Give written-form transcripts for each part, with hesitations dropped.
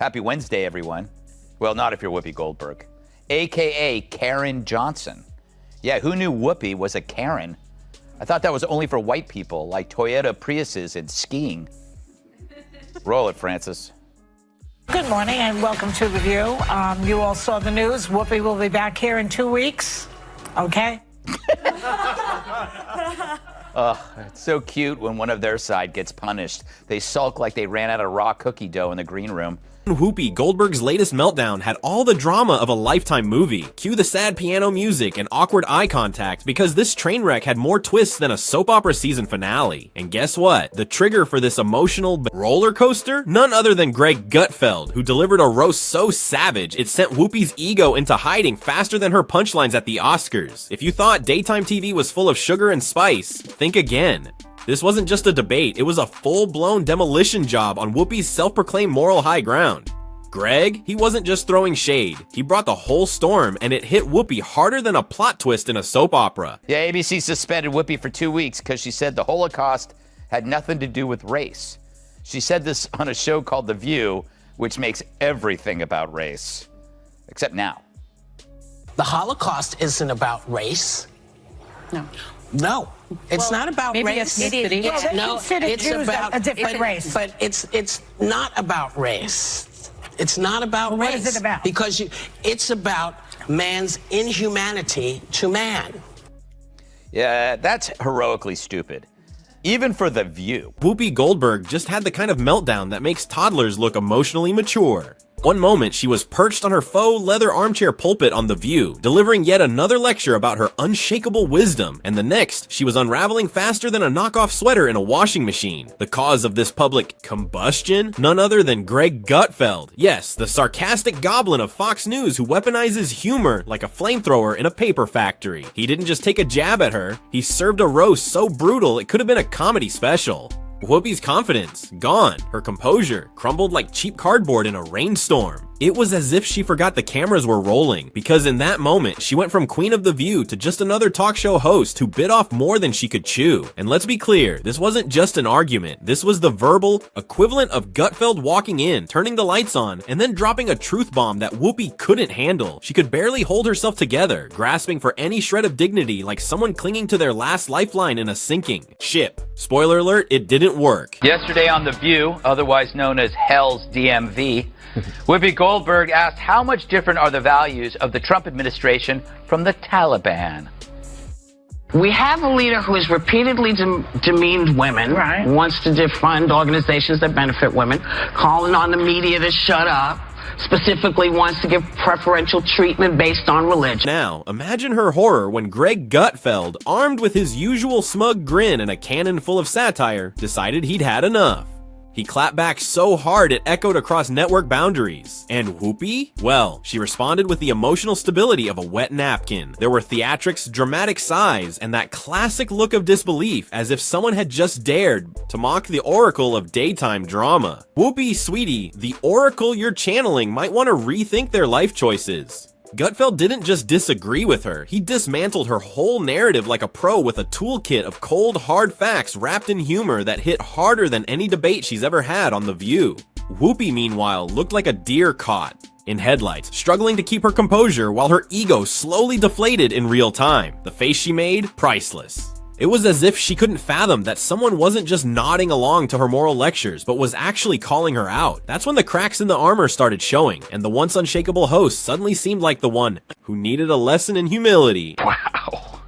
Happy Wednesday, everyone. Well, not if you're Whoopi Goldberg, a.k.a. Karen Johnson. Yeah, who knew Whoopi was a Karen? I thought that was only for white people, like Toyota Priuses and skiing. Roll it, Francis. Good morning and welcome to The View. You all saw the news. Whoopi will be back here in 2 weeks. Okay? It's so cute when one of their side gets punished. They sulk like they ran out of raw cookie dough in the green room. Whoopi Goldberg's latest meltdown had all the drama of a Lifetime movie. Cue the sad piano music and awkward eye contact because this train wreck had more twists than a soap opera season finale. And guess what? The trigger for this emotional roller coaster? None other than Greg Gutfeld, who delivered a roast so savage it sent Whoopi's ego into hiding faster than her punchlines at the Oscars. If you thought daytime TV was full of sugar and spice, think again. This wasn't just a debate, it was a full-blown demolition job on Whoopi's self-proclaimed moral high ground. Greg, he wasn't just throwing shade, he brought the whole storm, and it hit Whoopi harder than a plot twist in a soap opera. Yeah, ABC suspended Whoopi for 2 weeks because she said the Holocaust had nothing to do with race. She said this on a show called The View, which makes everything about race. Except now. The Holocaust isn't about race. No, it's not about race. Ethnicity. It's about a different race. But it's not about race. It's not about race. What is it about? Because it's about man's inhumanity to man. Yeah, that's heroically stupid. Even for The View. Whoopi Goldberg just had the kind of meltdown that makes toddlers look emotionally mature. One moment, she was perched on her faux leather armchair pulpit on The View, delivering yet another lecture about her unshakable wisdom, and the next, she was unraveling faster than a knockoff sweater in a washing machine. The cause of this public combustion? None other than Greg Gutfeld. Yes, the sarcastic goblin of Fox News who weaponizes humor like a flamethrower in a paper factory. He didn't just take a jab at her, he served a roast so brutal it could have been a comedy special. Whoopi's confidence, gone. Her composure crumbled like cheap cardboard in a rainstorm. It was as if she forgot the cameras were rolling, because in that moment, she went from Queen of the View to just another talk show host who bit off more than she could chew. And let's be clear, this wasn't just an argument. This was the verbal equivalent of Gutfeld walking in, turning the lights on, and then dropping a truth bomb that Whoopi couldn't handle. She could barely hold herself together, grasping for any shred of dignity like someone clinging to their last lifeline in a sinking ship. Spoiler alert, it didn't work. Yesterday on The View, otherwise known as Hell's DMV, Whoopi Goldberg asked how much different are the values of the Trump administration from the Taliban. We have a leader who has repeatedly demeaned women, wants to defund organizations that benefit women, calling on the media to shut up, specifically wants to give preferential treatment based on religion. Now, imagine her horror when Greg Gutfeld, armed with his usual smug grin and a cannon full of satire, decided he'd had enough. He clapped back so hard it echoed across network boundaries. And Whoopi? Well, she responded with the emotional stability of a wet napkin. There were theatrics, dramatic sighs, and that classic look of disbelief as if someone had just dared to mock the oracle of daytime drama. Whoopi, sweetie, the oracle you're channeling might want to rethink their life choices. Gutfeld didn't just disagree with her, he dismantled her whole narrative like a pro with a toolkit of cold, hard facts wrapped in humor that hit harder than any debate she's ever had on The View. Whoopi, meanwhile, looked like a deer caught in headlights, struggling to keep her composure while her ego slowly deflated in real time. The face she made, priceless. It was as if she couldn't fathom that someone wasn't just nodding along to her moral lectures, but was actually calling her out. That's when the cracks in the armor started showing, and the once unshakable host suddenly seemed like the one who needed a lesson in humility. Wow.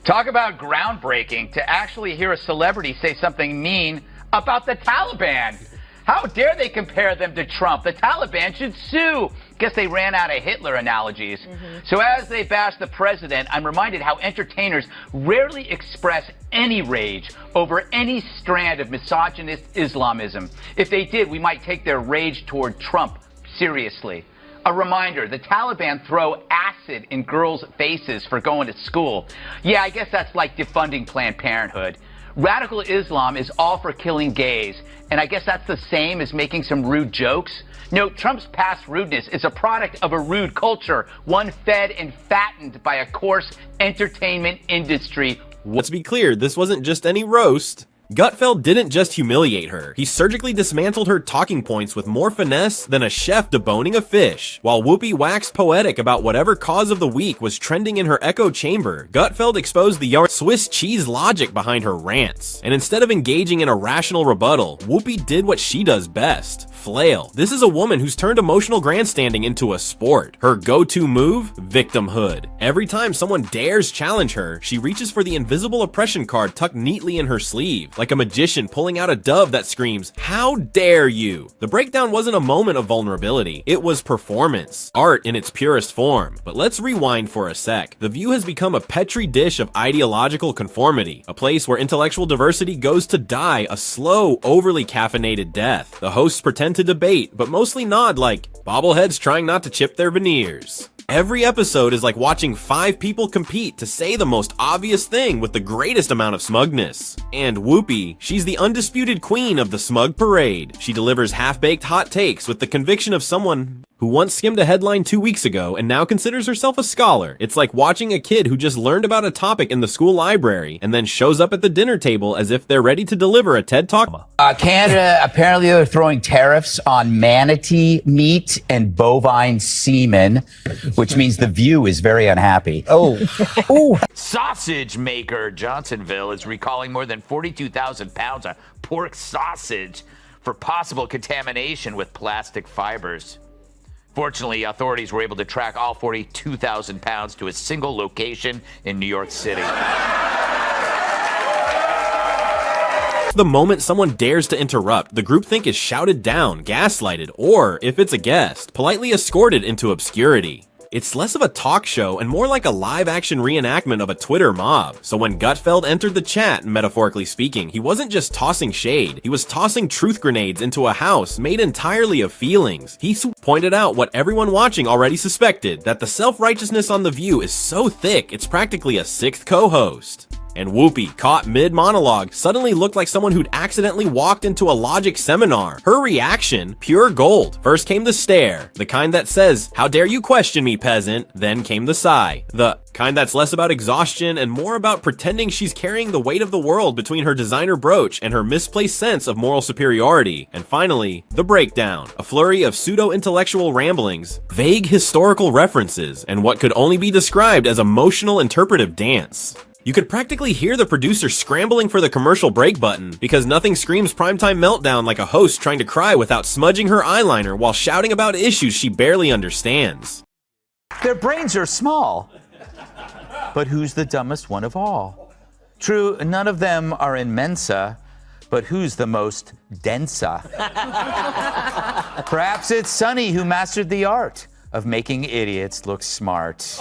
Talk about groundbreaking to actually hear a celebrity say something mean about the Taliban. How dare they compare them to Trump? The Taliban should sue. Guess they ran out of Hitler analogies. So as they bash the president, I'm reminded how entertainers rarely express any rage over any strand of misogynist Islamism. If they did, we might take their rage toward Trump seriously. A reminder, the Taliban throw acid in girls' faces for going to school. Yeah, I guess that's like defunding Planned Parenthood. Radical Islam is all for killing gays, and I guess that's the same as making some rude jokes. Note, Trump's past rudeness is a product of a rude culture, one fed and fattened by a coarse entertainment industry. Let's be clear, this wasn't just any roast. Gutfeld didn't just humiliate her, he surgically dismantled her talking points with more finesse than a chef deboning a fish. While Whoopi waxed poetic about whatever cause of the week was trending in her echo chamber, Gutfeld exposed the Swiss cheese logic behind her rants. And instead of engaging in a rational rebuttal, Whoopi did what she does best: flail. This is a woman who's turned emotional grandstanding into a sport. Her go-to move? Victimhood. Every time someone dares challenge her, she reaches for the invisible oppression card tucked neatly in her sleeve, like a magician pulling out a dove that screams, "How dare you!" The breakdown wasn't a moment of vulnerability, it was performance. Art in its purest form. But let's rewind for a sec. The View has become a petri dish of ideological conformity, a place where intellectual diversity goes to die a slow, overly caffeinated death. The hosts pretend to debate, but mostly nod like bobbleheads trying not to chip their veneers. Every episode is like watching 5 people compete to say the most obvious thing with the greatest amount of smugness. And Whoopi, she's the undisputed queen of the smug parade. She delivers half-baked hot takes with the conviction of someone who once skimmed a headline 2 weeks ago and now considers herself a scholar. It's like watching a kid who just learned about a topic in the school library and then shows up at the dinner table as if they're ready to deliver a TED Talk. Canada, apparently they're throwing tariffs on manatee meat and bovine semen, which means the View is very unhappy. Oh. Sausage maker Johnsonville is recalling more than 42,000 pounds of pork sausage for possible contamination with plastic fibers. Fortunately, authorities were able to track all 42,000 pounds to a single location in New York City. The moment someone dares to interrupt, the groupthink is shouted down, gaslighted, or, if it's a guest, politely escorted into obscurity. It's less of a talk show and more like a live-action reenactment of a Twitter mob. So when Gutfeld entered the chat, metaphorically speaking, he wasn't just tossing shade, he was tossing truth grenades into a house made entirely of feelings. He pointed out what everyone watching already suspected, that the self-righteousness on The View is so thick, it's practically a 6th co-host. And Whoopi, caught mid-monologue, suddenly looked like someone who'd accidentally walked into a logic seminar. Her reaction, pure gold. First came the stare, the kind that says, "How dare you question me, peasant?" Then came the sigh, the kind that's less about exhaustion and more about pretending she's carrying the weight of the world between her designer brooch and her misplaced sense of moral superiority. And finally, the breakdown, a flurry of pseudo-intellectual ramblings, vague historical references, and what could only be described as emotional interpretive dance. You could practically hear the producer scrambling for the commercial break button, because nothing screams primetime meltdown like a host trying to cry without smudging her eyeliner while shouting about issues she barely understands. Their brains are small. But who's the dumbest one of all? True, none of them are in Mensa, but who's the most densa? Perhaps it's Sonny who mastered the art of making idiots look smart.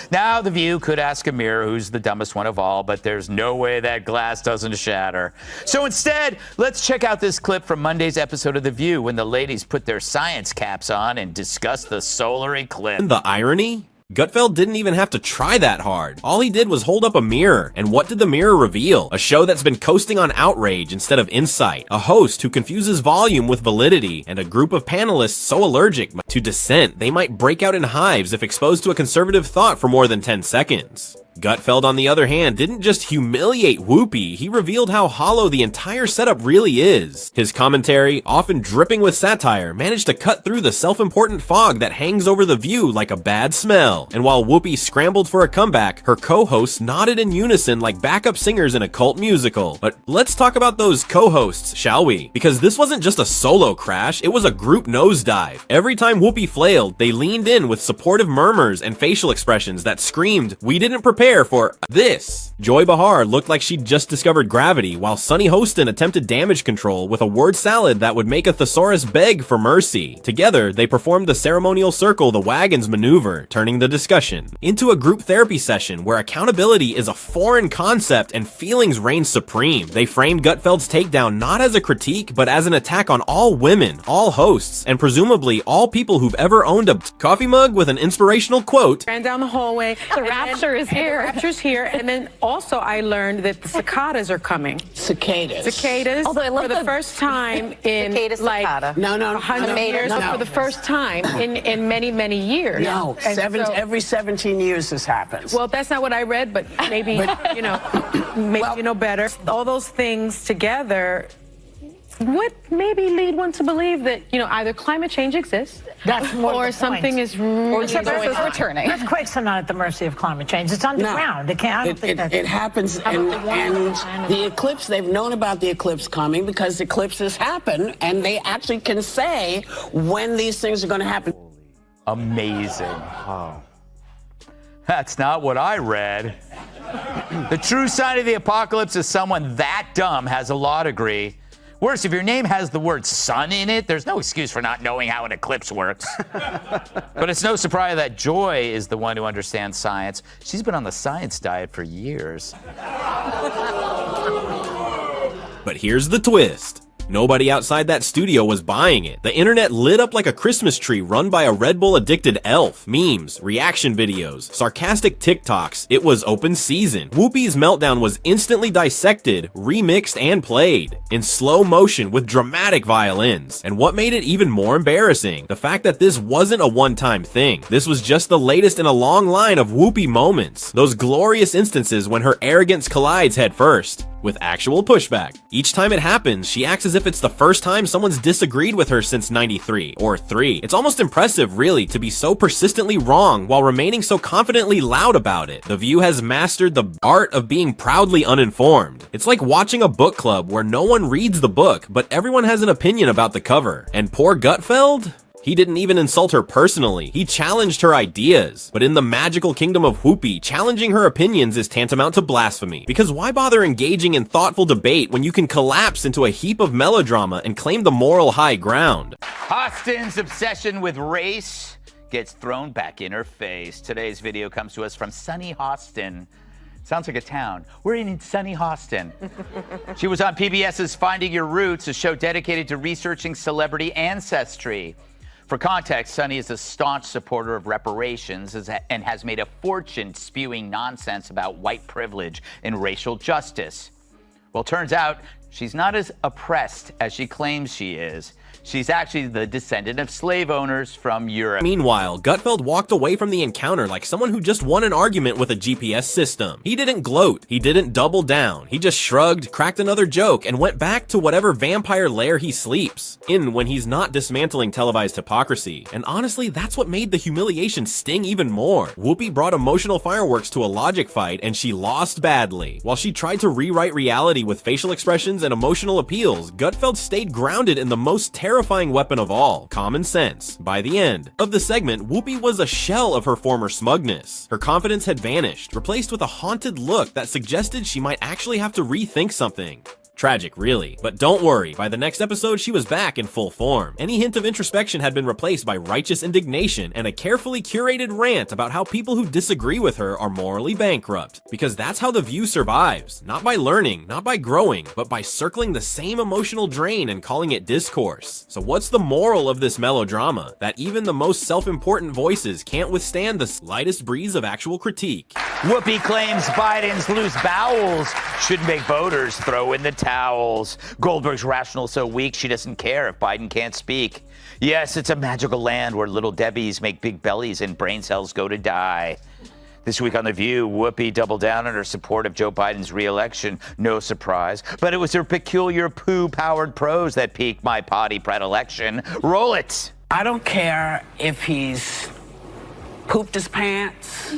Now, The View could ask a mirror who's the dumbest one of all, but there's no way that glass doesn't shatter. So instead, let's check out this clip from Monday's episode of The View when the ladies put their science caps on and discuss the solar eclipse. And the irony? Gutfeld didn't even have to try that hard. All he did was hold up a mirror. And what did the mirror reveal? A show that's been coasting on outrage instead of insight. A host who confuses volume with validity. And a group of panelists so allergic to dissent they might break out in hives if exposed to a conservative thought for more than 10 seconds. Gutfeld, on the other hand, didn't just humiliate Whoopi, he revealed how hollow the entire setup really is. His commentary, often dripping with satire, managed to cut through the self-important fog that hangs over The View like a bad smell. And while Whoopi scrambled for a comeback, her co-hosts nodded in unison like backup singers in a cult musical. But let's talk about those co-hosts, shall we? Because this wasn't just a solo crash, it was a group nosedive. Every time Whoopi flailed, they leaned in with supportive murmurs and facial expressions that screamed, "We didn't prepare for this." Joy Behar looked like she'd just discovered gravity, while Sunny Hostin attempted damage control with a word salad that would make a thesaurus beg for mercy. Together, they performed the ceremonial circle the wagons maneuver, turning the discussion into a group therapy session where accountability is a foreign concept and feelings reign supreme. They framed Gutfeld's takedown not as a critique, but as an attack on all women, all hosts, and presumably all people who've ever owned a coffee mug with an inspirational quote. Ran down the hallway. The rapture is here. The rapture's here, and then also I learned that the cicadas are coming. Cicadas. Although I love for the first time in like No, 100 years, no. for the first time in many, many years. No, every 17 years this happens. Well, that's not what I read, but maybe you know, you know better. All those things together would maybe lead one to believe that, you know, either climate change exists That's more or the something point. is really going on. returning. Earthquakes are not at the mercy of climate change. It's underground. It can't. I don't think It happens, and the eclipse, they've known about the eclipse coming because eclipses happen, and they actually can say when these things are going to happen. Amazing. Oh. That's not what I read. The true sign of the apocalypse is someone that dumb has a law degree. Worse, if your name has the word sun in it, there's no excuse for not knowing how an eclipse works. But it's no surprise that Joy is the one who understands science. She's been on the science diet for years. But here's the twist. Nobody outside that studio was buying it. The internet lit up like a Christmas tree run by a Red Bull addicted elf. Memes, reaction videos, sarcastic TikToks. It was open season. Whoopis Meltdown was instantly dissected, remixed, and played in slow motion with dramatic violins. And what made it even more embarrassing? The fact that this wasn't a one-time thing. This was just the latest in a long line of Whoopi moments. Those glorious instances when her arrogance collides head first with actual pushback. Each time it happens, she acts as if it's the first time someone's disagreed with her since '93 or 3. It's almost impressive, really, to be so persistently wrong while remaining so confidently loud about it. The View has mastered the art of being proudly uninformed. It's like watching a book club where no one reads the book, but everyone has an opinion about the cover. And poor Gutfeld? He didn't even insult her personally. He challenged her ideas. But in the magical kingdom of Whoopi, challenging her opinions is tantamount to blasphemy. Because why bother engaging in thoughtful debate when you can collapse into a heap of melodrama and claim the moral high ground? Austin's obsession with race gets thrown back in her face. Today's video comes to us from sunny Austin. Sounds like a town. We're in sunny Austin. She was on PBS's Finding Your Roots, a show dedicated to researching celebrity ancestry. For context, Sunny is a staunch supporter of reparations and has made a fortune spewing nonsense about white privilege and racial justice. Well, turns out she's not as oppressed as she claims she is. She's actually the descendant of slave owners from Europe. Meanwhile, Gutfeld walked away from the encounter like someone who just won an argument with a GPS system. He didn't gloat, he didn't double down, he just shrugged, cracked another joke, and went back to whatever vampire lair he sleeps in when he's not dismantling televised hypocrisy. And honestly, that's what made the humiliation sting even more. Whoopi brought emotional fireworks to a logic fight, and she lost badly. While she tried to rewrite reality with facial expressions and emotional appeals, Gutfeld stayed grounded in the most terrifying weapon of all, common sense. By the end of the segment, Whoopi was a shell of her former smugness. Her confidence had vanished, replaced with a haunted look that suggested she might actually have to rethink something. Tragic, really. But don't worry, by the next episode, she was back in full form. Any hint of introspection had been replaced by righteous indignation and a carefully curated rant about how people who disagree with her are morally bankrupt. Because that's how The View survives. Not by learning, not by growing, but by circling the same emotional drain and calling it discourse. So what's the moral of this melodrama? That even the most self-important voices can't withstand the slightest breeze of actual critique. Whoopi claims Biden's loose bowels should make voters throw in the towels. Goldberg's rational so weak she doesn't care if Biden can't speak. Yes, it's a magical land where little Debbies make big bellies and brain cells go to die. This week on The View, Whoopi doubled down on her support of Joe Biden's re-election. No surprise. But it was her peculiar poo-powered prose that piqued my potty predilection. Roll it. I don't care if he's pooped his pants.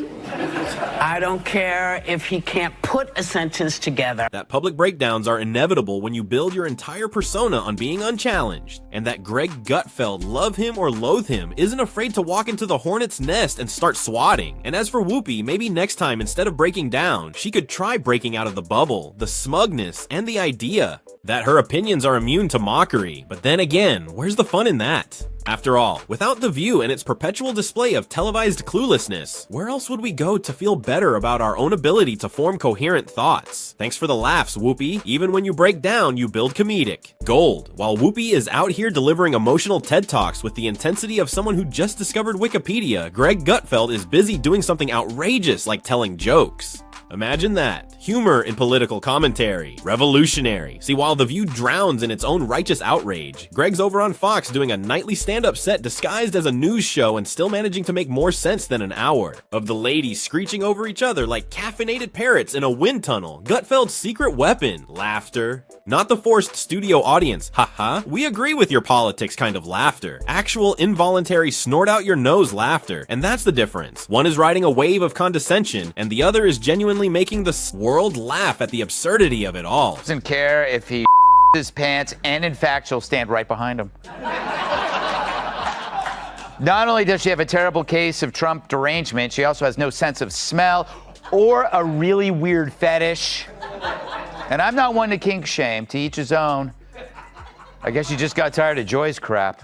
I don't care if he can't put a sentence together. That public breakdowns are inevitable when you build your entire persona on being unchallenged. And that Greg Gutfeld, love him or loathe him, isn't afraid to walk into the hornet's nest and start swatting. And as for Whoopi, maybe next time, instead of breaking down, she could try breaking out of the bubble, the smugness, and the idea that her opinions are immune to mockery. But then again, where's the fun in that? After all, without The View and its perpetual display of televised cluelessness, where else would we go to feel better about our own ability to form coherent thoughts? Thanks for the laughs, Whoopi. Even when you break down, you build comedic gold. While Whoopi is out here delivering emotional TED Talks with the intensity of someone who just discovered Wikipedia, Greg Gutfeld is busy doing something outrageous like telling jokes. Imagine that. Humor in political commentary. Revolutionary. See, while The View drowns in its own righteous outrage, Greg's over on Fox doing a nightly stand-up set disguised as a news show and still managing to make more sense than an hour. Of the ladies screeching over each other like caffeinated parrots in a wind tunnel. Gutfeld's secret weapon. Laughter. Not the forced studio audience, haha. We agree with your politics kind of laughter. Actual involuntary snort out your nose laughter. And that's the difference. One is riding a wave of condescension, and the other is genuinely making the world laugh at the absurdity of it all. Doesn't care if he his pants, and in fact, she'll stand right behind him. Not only does she have a terrible case of Trump derangement, she also has no sense of smell or a really weird fetish. And I'm not one to kink shame, to each his own. I guess you just got tired of Joy's crap.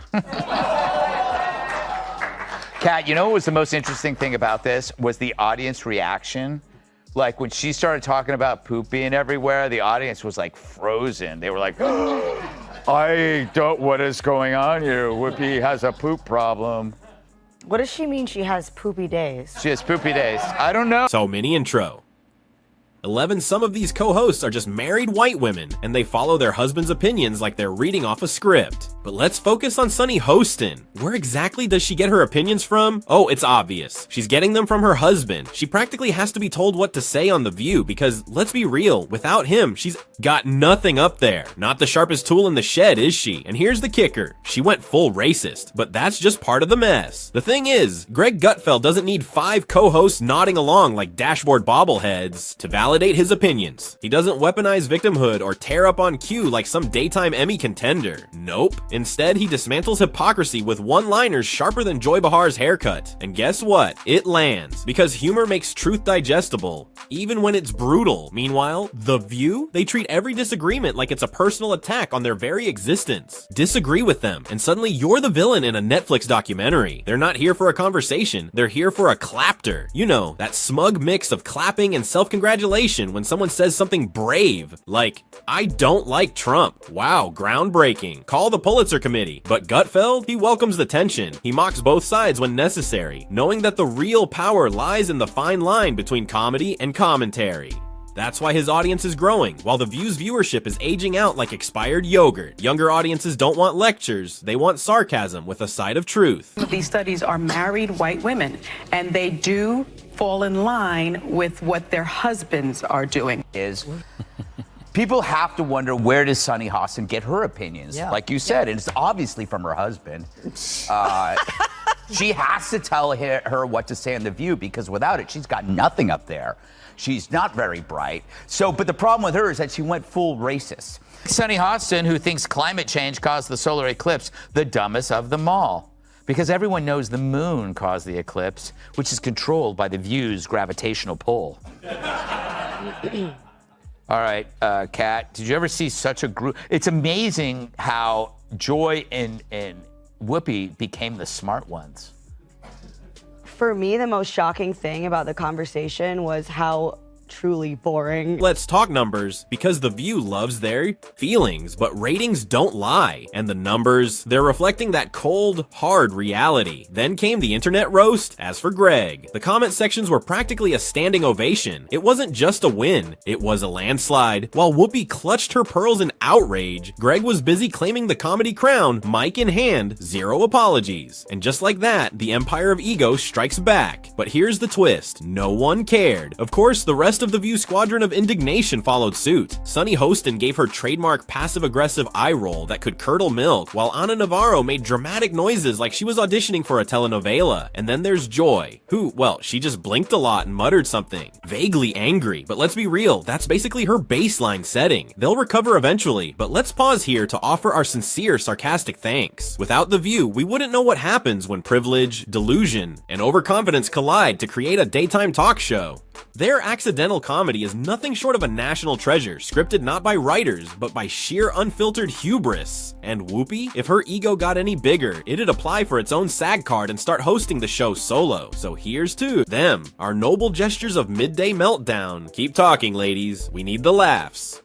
Kat, you know what was the most interesting thing about this was the audience reaction. Like, when she started talking about poop being everywhere, the audience was, like, frozen. They were like, I don't, what is going on here? Whoopi has a poop problem. What does she mean she has poopy days? She has poopy days. I don't know. So, mini intro. 11, some of these co-hosts are just married white women, and they follow their husband's opinions like they're reading off a script. But let's focus on Sunny Hostin. Where exactly does she get her opinions from? Oh, it's obvious. She's getting them from her husband. She practically has to be told what to say on The View because, let's be real, without him, she's got nothing up there. Not the sharpest tool in the shed, is she? And here's the kicker. She went full racist, but that's just part of the mess. The thing is, Greg Gutfeld doesn't need 5 co-hosts nodding along like dashboard bobbleheads to validate his opinions. He doesn't weaponize victimhood or tear up on cue like some daytime Emmy contender. Nope. Instead, he dismantles hypocrisy with one-liners sharper than Joy Behar's haircut. And guess what? It lands. Because humor makes truth digestible, even when it's brutal. Meanwhile, The View? They treat every disagreement like it's a personal attack on their very existence. Disagree with them, and suddenly you're the villain in a Netflix documentary. They're not here for a conversation, they're here for a clapter. You know, that smug mix of clapping and self-congratulation when someone says something brave, like, I don't like Trump. Wow, groundbreaking. Call the Pulitzer Committee. But Gutfeld, he welcomes the tension. He mocks both sides when necessary, knowing that the real power lies in the fine line between comedy and commentary. That's why his audience is growing, while The View's viewership is aging out like expired yogurt. Younger audiences don't want lectures, they want sarcasm with a side of truth. These studies are married white women, and they do fall in line with what their husbands are doing. People have to wonder, where does Sunny Hostin get her opinions? Yeah. Like you said, it's obviously from her husband. She has to tell her what to say on The View, because without it, she's got nothing up there. She's not very bright. So, but the problem with her is that she went full racist. Sunny Hostin, who thinks climate change caused the solar eclipse, the dumbest of them all. Because everyone knows the moon caused the eclipse, which is controlled by The View's gravitational pull. All right, Kat, did you ever see such a group? It's amazing how Joy and Whoopi became the smart ones. For me, the most shocking thing about the conversation was how truly boring. Let's talk numbers, because The View loves their feelings, but ratings don't lie. And the numbers, they're reflecting that cold, hard reality. Then came the internet roast. As for Greg, the comment sections were practically a standing ovation. It wasn't just a win, it was a landslide. While Whoopi clutched her pearls in outrage, Greg was busy claiming the comedy crown, mic in hand, zero apologies. And just like that, the empire of ego strikes back. But here's the twist, no one cared. Of course, the rest of The View squadron of indignation followed suit. Sunny Hostin gave her trademark passive-aggressive eye roll that could curdle milk, while Ana Navarro made dramatic noises like she was auditioning for a telenovela. And then there's Joy, who, well, she just blinked a lot and muttered something. Vaguely angry, but let's be real, that's basically her baseline setting. They'll recover eventually, but let's pause here to offer our sincere, sarcastic thanks. Without The View, we wouldn't know what happens when privilege, delusion, and overconfidence collide to create a daytime talk show. They're accidental accidental comedy is nothing short of a national treasure, scripted not by writers, but by sheer unfiltered hubris. And Whoopi, if her ego got any bigger, it'd apply for its own SAG card and start hosting the show solo. So here's to them, our noble gestures of midday meltdown. Keep talking, ladies. We need the laughs.